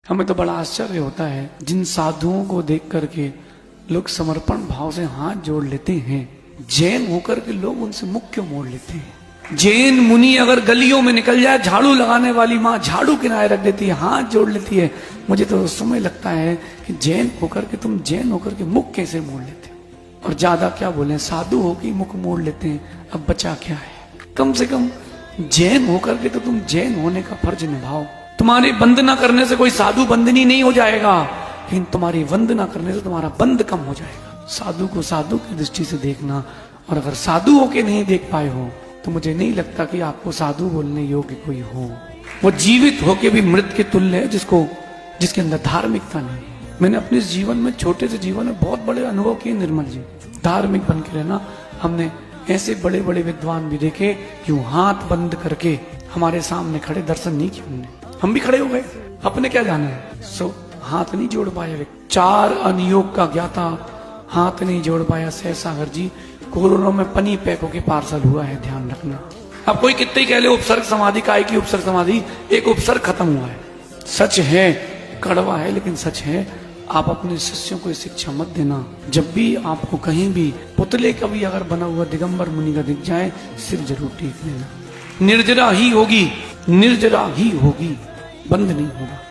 हमें तो बड़ा आश्चर्य होता है जिन साधुओं को देख करके लोग समर्पण भाव से हाथ जोड़ लेते हैं, जैन होकर के लोग उनसे मुख क्यों मोड़ लेते हैं। जैन मुनि अगर गलियों में निकल जाए, झाड़ू लगाने वाली माँ झाड़ू किनारे रख देती है, हाथ जोड़ लेती है। मुझे तो उस समय लगता है कि जैन होकर के तुम जैन होकर के मुख कैसे मोड़ लेते हो। और ज्यादा क्या बोले, साधु होकर मुख मोड़ लेते हैं, अब बचा क्या है। कम से कम जैन होकर के तो तुम जैन होने का फर्ज निभाओ। तुम्हारी वंदना करने से कोई साधु बंदनी नहीं हो जाएगा, लेकिन तुम्हारी वंदना करने से तुम्हारा बंद कम हो जाएगा। साधु को साधु की दृष्टि से देखना, और अगर साधु होके नहीं देख पाए हो तो मुझे नहीं लगता कि आपको साधु बोलने योग्य कोई हो। वो जीवित होके भी मृत के तुल्य है, जिसके अंदर धार्मिकता नहीं है। मैंने अपने जीवन में, छोटे से जीवन में बहुत बड़े अनुभव किए निर्मल जी। धार्मिक बन के रहना, हमने ऐसे बड़े बड़े विद्वान भी देखे यूं हाथ बंद करके हमारे सामने खड़े, दर्शन नहीं किए हमने, हम भी खड़े हो गए, अपने क्या जाने। सो हाथ नहीं जोड़ पाया। 4 अनयोग का ज्ञाता हाथ नहीं जोड़ पाया। सहसागर जी कोरोना में पनी पैकों के पार्सल हुआ है, ध्यान रखना। अब कोई कितने ही कह ले उपसर्ग समाधि, काय की उपसर्ग समाधि, एक उपसर्ग खत्म हुआ है। सच है, कड़वा है लेकिन सच है। आप अपने शिष्यों को शिक्षा मत देना। जब भी आपको कहीं भी पुतले का भी अगर बना हुआ दिगंबर मुनि का दिख जाए, सिर जरूर टेक लेना। निर्जरा ही होगी, निर्जरा ही होगी, बंद नहीं होगा।